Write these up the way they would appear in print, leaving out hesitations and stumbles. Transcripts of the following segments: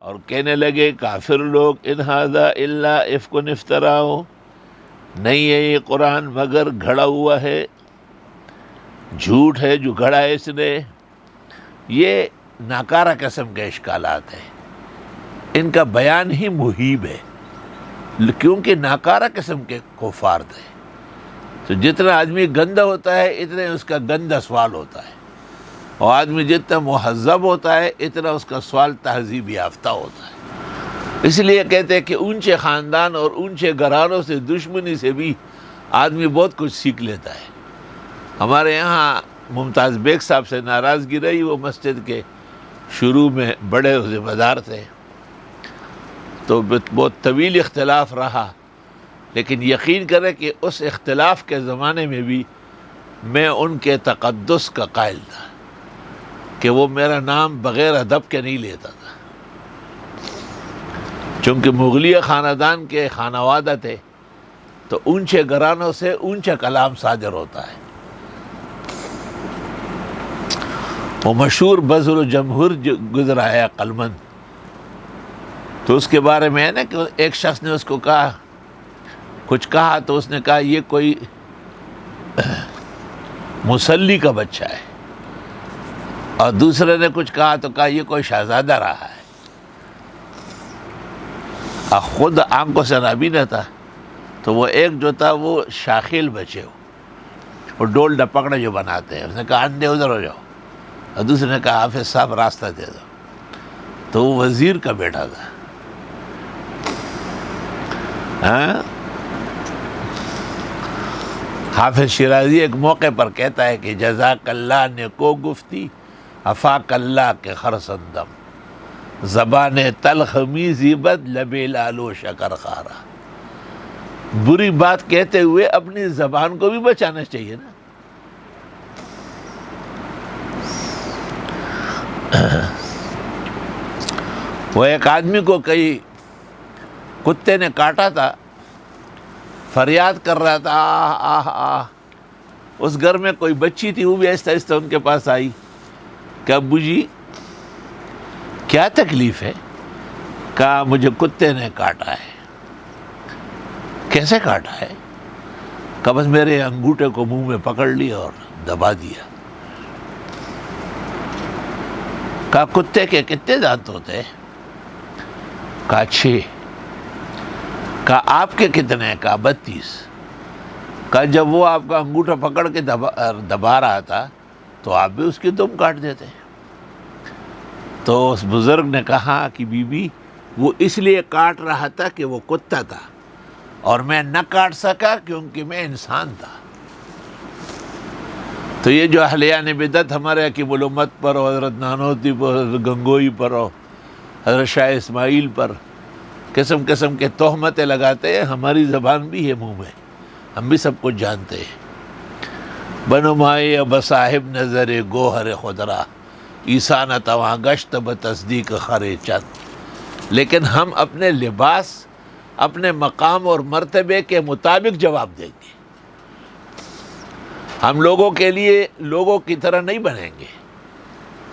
اور کہنے لگے کافر لوگ ان ھذا الا افک افتراہ، نہیں ہے یہ قرآن مگر گھڑا ہوا ہے، جھوٹ ہے جو گھڑا ہے اس نے۔ یہ ناکارہ قسم کے اشکالات ہیں، ان کا بیان ہی محیب ہے، کیونکہ ناکارہ قسم کے کفار تھے۔ تو جتنا آدمی گندا ہوتا ہے اتنا اس کا گندا سوال ہوتا ہے، اور آدمی جتنا مہذب ہوتا ہے اتنا اس کا سوال تہذیب یافتہ ہوتا ہے۔ اس لیے کہتے ہیں کہ اونچے خاندان اور اونچے گھرانوں سے دشمنی سے بھی آدمی بہت کچھ سیکھ لیتا ہے۔ ہمارے یہاں ممتاز بیگ صاحب سے ناراضگی رہی، وہ مسجد کے شروع میں بڑے ذمہ دار تھے، تو بہت طویل اختلاف رہا، لیکن یقین کریں کہ اس اختلاف کے زمانے میں بھی میں ان کے تقدس کا قائل تھا کہ وہ میرا نام بغیر ادب کے نہیں لیتا تھا، چونکہ مغلیہ خاندان کے خانوادہ تھے تو اونچے گھرانوں سے اونچا کلام صادر ہوتا ہے۔ وہ مشہور بزر و جمہور جو گزرا ہے عقل مند، تو اس کے بارے میں ہے نا کہ ایک شخص نے اس کو کہا، کچھ کہا تو اس نے کہا یہ کوئی مسلی کا بچہ ہے، اور دوسرے نے کچھ کہا تو کہا یہ کوئی شہزادہ رہا ہے۔ اور خود آنکھوں سے نابینا تھا، تو وہ ایک جو تھا وہ شاخیل بچے ہو، وہ ڈول ڈپکڑے جو بناتے ہیں، اس نے کہا اندھے ادھر ہو جاؤ، اور دوسرے نے کہا حافظ صاحب راستہ دے دو، تو وہ وزیر کا بیٹا تھا۔ حافظ شیرازی ایک موقع پر کہتا ہے کہ جزاک اللہ نے کو گفتی افاق اللہ کے خرسندم، زبان تلخ می زیبت لبے لالو شکر خارا۔ بری بات کہتے ہوئے اپنی زبان کو بھی بچانا چاہیے نا۔ وہ ایک آدمی کو کئی کتے نے کاٹا تھا، فریاد کر رہا تھا آہ آہ آہ۔ اس گھر میں کوئی بچی تھی، وہ بھی آہستہ آہستہ ان کے پاس آئی کہ ابو جی کیا تکلیف ہے؟ کہا مجھے کتے نے کاٹا ہے۔ کیسے کاٹا ہے؟ کہا بس میرے انگوٹھے کو منہ میں پکڑ لیا اور دبا دیا۔ کہا کتے کے کتنے دانت ہوتے؟ کہا 6۔ کہا آپ کے کتنے؟ کہا 32۔ کہا جب وہ آپ کا انگوٹھا پکڑ کے دبا رہا تھا تو آپ بھی اس کی دم کاٹ دیتے۔ تو اس بزرگ نے کہا کہ بی بی وہ اس لیے کاٹ رہا تھا کہ وہ کتا تھا، اور میں نہ کاٹ سکا کیونکہ میں انسان تھا۔ تو یہ جو اہلیان بدعت ہمارے حکیم الامت پر اور حضرت نانوتوی پر، حضرت گنگوئی پر اور حضرت شاہ اسماعیل پر قسم قسم کے تہمتیں لگاتے ہیں، ہماری زبان بھی ہے منہ میں، ہم بھی سب کچھ جانتے ہیں۔ بنو مائے بصاحب نظر گوہر خدرا عیسیٰ نہ تواں گشت بتصدیق خرے چند۔ لیکن ہم اپنے لباس، اپنے مقام اور مرتبے کے مطابق جواب دیں گے، ہم لوگوں کے لیے لوگوں کی طرح نہیں بنیں گے۔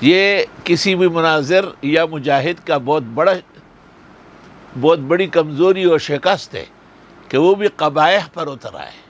یہ کسی بھی مناظر یا مجاہد کا بہت بڑی کمزوری اور شکست ہے کہ وہ بھی قبائح پر اتر آئے۔